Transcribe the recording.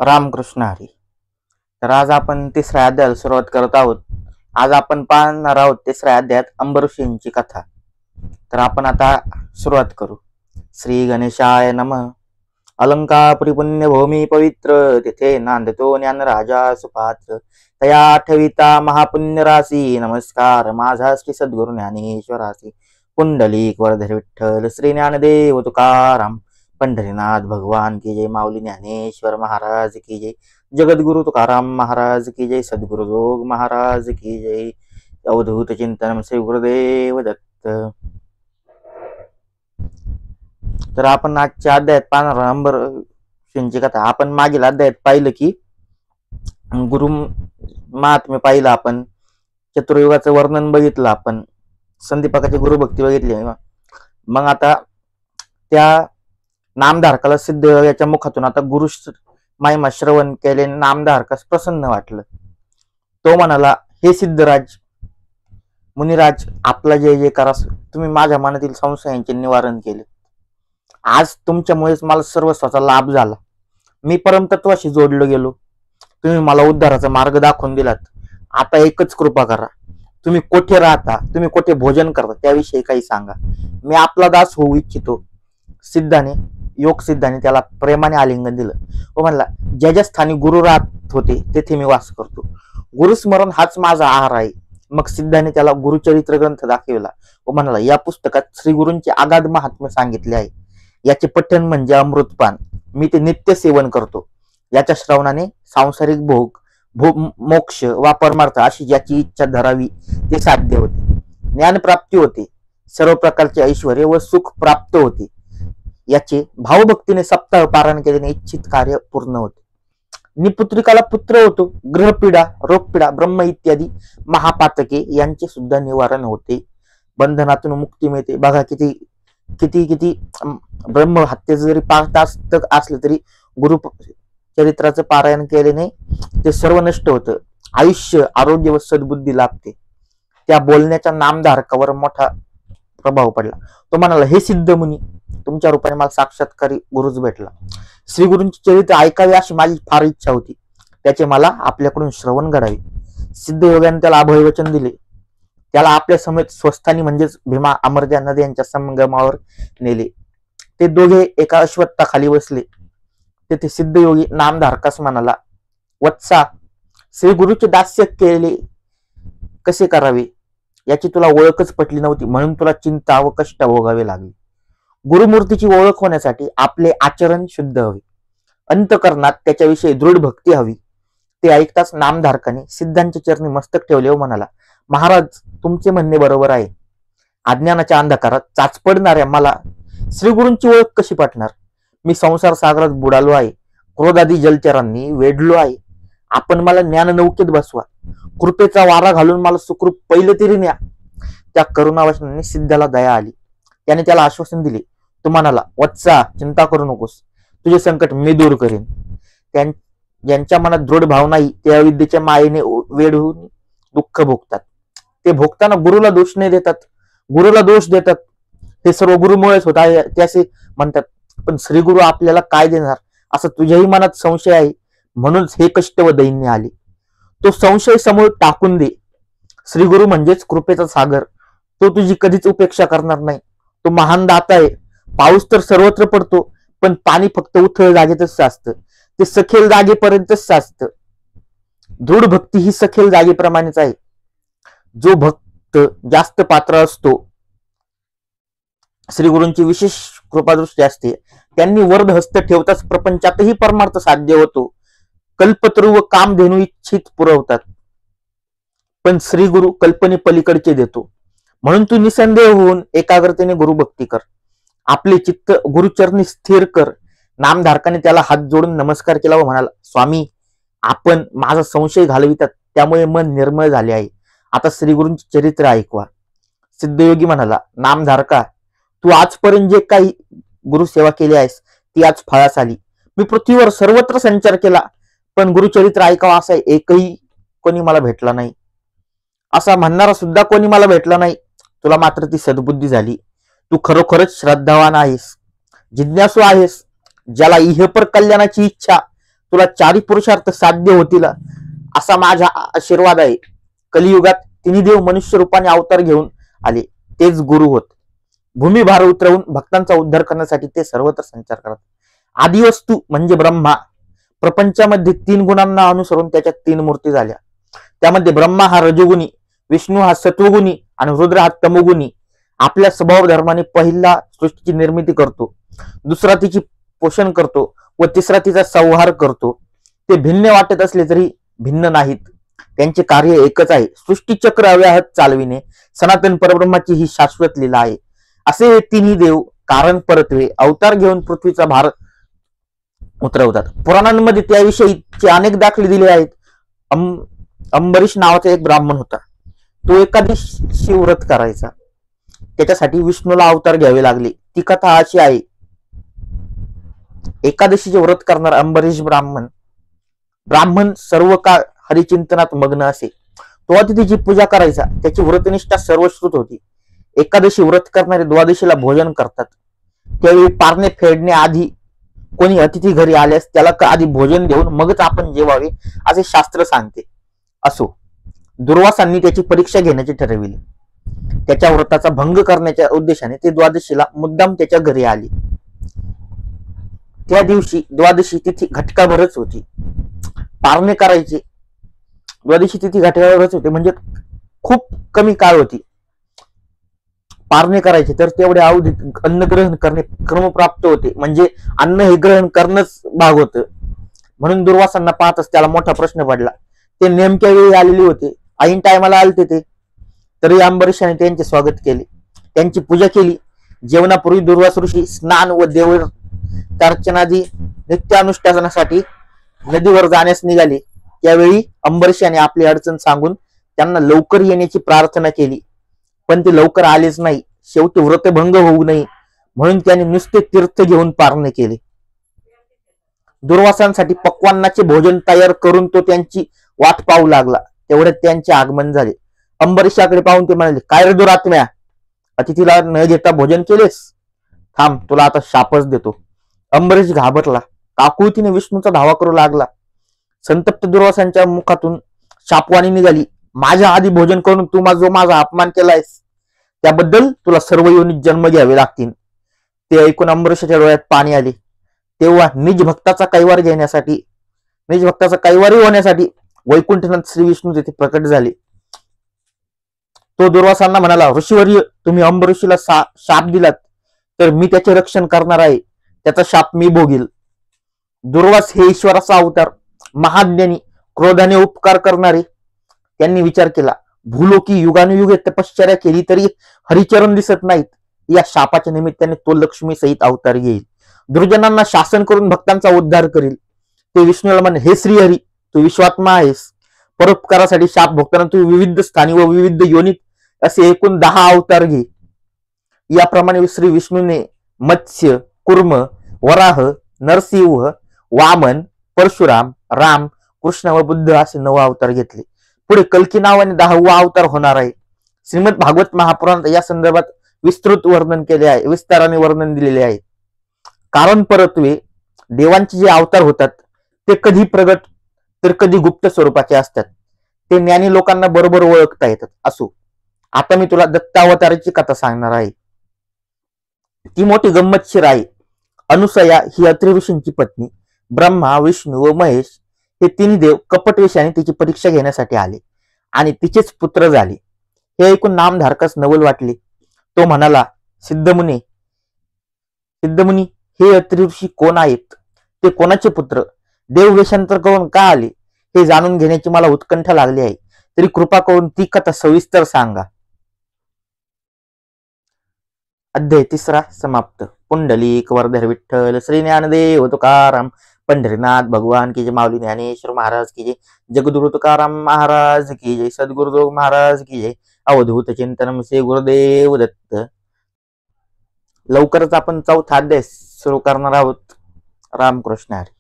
रामकृष्ण हरी. तर आज आपण तिसऱ्या अध्यायाला सुरुवात करत आहोत. आज आपण पाहणार आहोत तिसऱ्या अध्यायात अंबऋषींची कथा. तर आपण आता सुरुवात करू. श्री गणेशाय नमः. अलंकापुरी पुण्यभूमी पवित्र, तिथे नांदतो ज्ञान राजा सुपात्र. तया ठेविता महापुण्य राशी, नमस्कार माझा श्री सद्गुरु ज्ञानेश्वरासी. पुंडलिक वरधर विठ्ठल श्री ज्ञानदेव तुकाराम. पंढरीनाथ भगवान की जय. माऊली ज्ञानेश्वर महाराज की जय. जगद्गुरु तुकाराम महाराज की जय. सद्गुरु जोग महाराज की जय. अवधूत चिंतन श्री गुरुदेव दत्त. तर आपण आजच्या अध्यायात पाहणार अंबरीषींची कथा. आपण मागील अध्यायात पाहिलं की गुरु महात्म्य पाहिलं, आपण चतुर्युगाचं वर्णन बघितलं, आपण संदीपकाची गुरुभक्ती बघितली. मग आता त्या नामधारकाला सिद्ध याच्या मुखातून आता गुरु महिमा श्रवण केले. नामधारकास प्रसन्न वाटलं. तो म्हणाला, हे सिद्धराज मुनिराज, आपला जय जयकार असो. तुम्ही माझ्या मनातील संशयांचे निवारण केले. आज तुमच्यामुळेच मला सर्वस्वाचा लाभ झाला. मी परमतत्वाशी जोडलो गेलो. तुम्ही मला उद्धाराचा मार्ग दाखवून दिलात. आता एकच कृपा करा. तुम्ही कोठे राहता, तुम्ही कोठे भोजन करता, त्याविषयी काही सांगा. मी आपला दास होऊ इच्छितो. सिद्धाने, योग सिद्धाने त्याला प्रेमाने आलिंगन दिलं व म्हणला, ज्या ज्या स्थानी गुरु राहत होते तेथे मी वास करतो. गुरुस्मरण हाच माझा आहार आहे. मग सिद्धाने त्याला गुरुचरित्र ग्रंथ दाखविला व म्हणाला, या पुस्तकात श्री गुरूंचे आगाध महात्म्य सांगितले आहे. याचे पठण म्हणजे अमृतपान. मी ते नित्य सेवन करतो. याच्या श्रवणाने सांसारिक भोग मोक्ष वा परमार्थ अशी ज्याची इच्छा धरावी ते साध्य होते. ज्ञानप्राप्ती होते. सर्व प्रकारचे ऐश्वर्य व सुख प्राप्त होते. याचे भावभक्तीने सप्ताह पारायण केल्याने इच्छित कार्य पूर्ण होते. निपुत्रिकाला पुत्र होतो. ग्रहपीडा, रोगपीडा, ब्रह्म इत्यादी महापातके यांचे सुद्धा निवारण होते. बंधनातून मुक्ती मिळते. बघा किती किती किती ब्रह्म हत्येचं जरी 5 तास तक असले तरी गुरु चरित्राचं पारायण केल्याने ते सर्व नष्ट होतं. आयुष्य, आरोग्य व सद्बुद्धी लाभते. त्या बोलण्याच्या नामधारकावर मोठा प्रभाव पडला. तो म्हणाला, हे सिद्ध मुनी, तुमच्या रूपाने मला साक्षात्कारी गुरुच भेटला. श्री गुरूंचे चरित्र ऐकावे अशी माझी फार इच्छा होती. त्याचे मला आपल्याकडून श्रवण घडावे. सिद्ध योगाने त्याला अभयवचन दिले. त्याला आपल्या समेत स्वस्थानी म्हणजेच भीमा अमरजा नद्यांच्या संगमावर नेले. ते दोघे एका अश्वत्थाखाली बसले. तेथे सिद्ध योगी नामधारकास म्हणाला, वत्सा, श्री गुरुचे दास्य केले कसे करावे याची तुला ओळखच पटली नव्हती, म्हणून तुला चिंता व कष्ट भोगावे लागले. गुरुमूर्तीची ओळख होण्यासाठी आपले आचरण शुद्ध हवे. अंतकरणात त्याच्याविषयी दृढ भक्ती हवी. ते ऐकताच नामधारकाने सिद्धांच्या चरणी मस्तक ठेवले व म्हणाला, महाराज, तुमचे म्हणणे बरोबर आहे. अज्ञानाच्या अंधकारात चाचपडणाऱ्या मला श्री गुरूंची ओळख कशी पटणार? मी संसार सागरात बुडालो आहे. क्रोधादी जलचरांनी वेढलो आहे. आपण मला ज्ञान नौकेत बसवा. कृपेचा वारा घालून मला सुखरूप पहिले तरी न्या. त्या करुणावचनाने सिद्धाला दया आली. त्याने त्याला आश्वासन दिले. तो म्हणाला, वत्सा, चिंता करू नकोस. तुझे संकट मी दूर करेन. ज्यांच्या मनात दृढ भाव नाही ते अविद्येच्या मायेने वेढून दुःख भोगतात. ते भोगताना गुरुला दोष नाही देतात, गुरुला दोष देतात. हे सर्व गुरुमुळेच होत आहे त्याचे म्हणतात. पण श्री गुरु आपल्याला काय देणार असं तुझ्याही मनात संशय आहे, म्हणूनच हे कष्ट व दैन्य आले. तो संशय समोर टाकून दे. श्री गुरु म्हणजेच कृपेचा सागर. तो तुझी कधीच उपेक्षा करणार नाही. तो महान दाता आहे. पाऊस तर सर्वत्र पडतो, पण पाणी फक्त उथळ जागेतच साचतं. ते सखेल जागेपर्यंतच साचतं. दृढ भक्ती ही सखेल जागेप्रमाणेच आहे. जो भक्त जास्त पात्र असतो, श्री गुरूंची विशेष कृपादृष्टी असते, त्यांनी वरद हस्त ठेवताच प्रपंचातही परमार्थ साध्य होतो. कल्पतरू व कामधेनू इच्छित पुरवतात, पण श्री गुरु कल्पने पलीकडचे देतो. म्हणून तू निसंदेह होऊन एकाग्रतेने गुरुभक्ती कर. आपले चित्त गुरुचरणी स्थिर कर. नामधारकाने त्याला हात जोडून नमस्कार केला व म्हणाला, स्वामी, आपण माझा संशय घालवितात, त्यामुळे मन निर्मळ झाले आहे. आता श्री गुरूंचे चरित्र ऐकवा. सिद्धयोगी म्हणाला, नामधारका, तू आजपर्यंत जे काही गुरुसेवा केली आहेस ती आज फळास आली. मी पृथ्वीवर सर्वत्र संचार केला, पण गुरुचरित्र ऐकावा असा एकही कोणी मला भेटला नाही. असा म्हणणारा सुद्धा कोणी मला भेटला नाही. तुला मात्र ती सद्बुद्धी झाली. तू खरोखरच श्रद्धावान आहेस, जिज्ञासू आहेस. ज्याला इहपर कल्याणाची इच्छा तुला चारी पुरुषार्थ साध्य होतील असा माझा आशीर्वाद आहे. कलियुगात तिन्ही देव मनुष्य रूपाने अवतार घेऊन आले, तेच गुरु होत. भूमिभार उतरवून भक्तांचा उद्धार करण्यासाठी ते सर्वत्र संचार करतात. आदिवस्तू म्हणजे ब्रह्मा. प्रपंचामध्ये 3 गुणांना अनुसरून त्याच्या 3 मूर्ती झाल्या. त्यामध्ये ब्रह्मा हा रजोगुणी, विष्णू हा सत्वगुणी आणि रुद्र हा तमोगुणी. आपल्या स्वभाव धर्माने पहिला सृष्टीची निर्मिती करतो, दुसरा तिची पोषण करतो व तिसरा तिचा संहार करतो. ते भिन्न वाटत असले तरी भिन्न नाहीत. त्यांचे कार्य एकच आहे, सृष्टी चक्र अव्याहत चालविणे. सनातन परब्रह्माची ही शाश्वत लीला आहे. असे हे तिन्ही देव कारण परत्वे अवतार घेऊन पृथ्वीचा भार उतरवतात. पुराणांमध्ये त्याविषयीचे अनेक दाखले दिले आहेत. अंबरीश नावाचा एक ब्राह्मण होता. तो एकादशी व्रत करायचा. त्याच्यासाठी विष्णूला अवतार घ्यावे लागले. ती कथा अशी आहे. एकादशीचे व्रत करणारा अंबरीश ब्राह्मण सर्व काळ हरिचिंतनात मग्न असे. तो अतिथीची पूजा करायचा. त्याची व्रतनिष्ठा सर्वश्रुत होती. एकादशी व्रत करणारे द्वादशीला भोजन करतात. त्यावेळी पारणे फेडण्याआधी कोणी अतिथी घरी आल्यास त्याला आधी भोजन देऊन मगच आपण जेवावे असे शास्त्र सांगते. असो, दुर्वासांनी त्याची परीक्षा घेण्याचे ठरविले. त्याच्या व्रताचा भंग करण्याच्या उद्देशाने ते द्वादशीला मुद्दाम त्याच्या घरी आले. त्या दिवशी द्वादशी तिथी घटकाभरच होती. पारणे करायचे. द्वादशी तिथी घटकाभरच होते म्हणजे खूप कमी काळ होती. पारणे करायचे तर तेवढे अवधीत अन्न ग्रहण करणे क्रमप्राप्त होते. म्हणजे अन्न हे ग्रहण करणंच भाग होतं. म्हणून दुर्वासांना पाहतच त्याला मोठा प्रश्न पडला. ते नेमक्या वेळी आलेले होते. ऐन टायमाला आलते ते. तरी अंबरीशाने त्यांचे स्वागत केले, त्यांची पूजा केली. जेवणापूर्वी दुर्वास ऋषी स्नान व देवतार्चनादी नित्यानुष्ठानासाठी नदीवर जाण्यास निघाले. त्यावेळी अंबरीशाने आपली अडचण सांगून त्यांना लवकर येण्याची प्रार्थना केली. पण ते लवकर आलेच नाही. शेवटी व्रतभंग होऊ नये म्हणून त्याने नुसते तीर्थ घेऊन पारणे केले. दुर्वासांसाठी पक्वान्नाचे भोजन तयार करून तो त्यांची वाट पाहू लागला. तेवढ्यात त्यांचे आगमन झाले. अंबरीशाकडे पाहून ते म्हणाले, काय रे दुरात्म्या, अतिथीला न देता भोजन केलेस? थांब, तुला आता शापच देतो. अंबरीश घाबरला. काकुळतीने विष्णूचा धावा करू लागला. संतप्त दुर्वासांच्या मुखातून शापवाणी निघाली, माझ्या आधी भोजन करून तू जो माझा अपमान केलायस त्याबद्दल तुला सर्व योनीत जन्म घ्यावे लागतील. ते ऐकून अंबरीशाच्या डोळ्यात पाणी आले. तेव्हा निज भक्ताचा कैवारी होण्यासाठी वैकुंठनाथ श्री विष्णू तेथे प्रकट झाले. तो दुर्वासांना म्हणाला, ऋषीवर्य, तुम्ही अंबरीशीला शाप दिलात तर मी त्याचे रक्षण करणार आहे. त्याचा शाप मी भोगील. दुर्वास हे ईश्वराचा अवतार, महाज्ञानी, क्रोधाने उपकार करणारे. त्यांनी विचार केला, भूलोकी युगानुयुगे तपश्चर्या केली तरी हरिचरण दिसत नाहीत. या शापाच्या निमित्ताने तो लक्ष्मी सहित अवतार घेईल. दुर्जनांना शासन करून भक्तांचा उद्धार करील. ते विष्णूला म्हणे, हे श्रीहरी, तू विश्वात्मा आहेस. परोपकारासाठी शाप भोगताना तू विविध स्थानी व विविध योनीत असे एकूण 10 अवतार घे. याप्रमाणे श्री विष्णूने मत्स्य, कुर्म, वराह, नरसिंह, वामन, परशुराम, राम, कृष्ण व बुद्ध असे 9 अवतार घेतले. पुढे कल्की नावाने 10वा अवतार होणार आहे. श्रीमद भागवत महापुराणात या संदर्भात विस्तृत वर्णन केले आहे, विस्ताराने वर्णन दिलेले आहे. कारण परत्वे देवांचे जे अवतार होतात ते कधी प्रगट तर कधी गुप्त स्वरूपाचे असतात. ते ज्ञानी लोकांना बरोबर ओळखता येतात. असो, आता मी तुला दत्तावताराची कथा सांगणार आहे. ती मोठी गंमतशीर आहे. अनुसया ही अत्रि ऋषींची पत्नी. ब्रह्मा, विष्णू व महेश हे 3 देव कपटवेशाने तिची परीक्षा घेण्यासाठी आले आणि तिचेच पुत्र झाले. हे ऐकून नामधारकास नवल वाटले. तो म्हणाला, सिद्धमुनी, हे अत्रि ऋषी कोण आहेत? ते कोणाचे पुत्र? देव वेशांतर करून का आले? हे जाणून घेण्याची मला उत्कंठा लागली आहे. तरी कृपा करून ती कथा सविस्तर सांगा. अध्याय 3 समाप्त. पुंडलिक वरधर विठ्ठल श्री ज्ञानदेव तुकाराम पंढरीनाथ भगवान की जय. माऊली ज्ञानेश्वर महाराज की जय. जगद्गुरु तुकाराम महाराज की जय. सद्गुरुदेव महाराज की जय. अवधूत चिंतनम श्री गुरुदेव दत्त. लवकरच आपण 4था अध्याय सुरू करणार आहोत. रामकृष्ण हरी.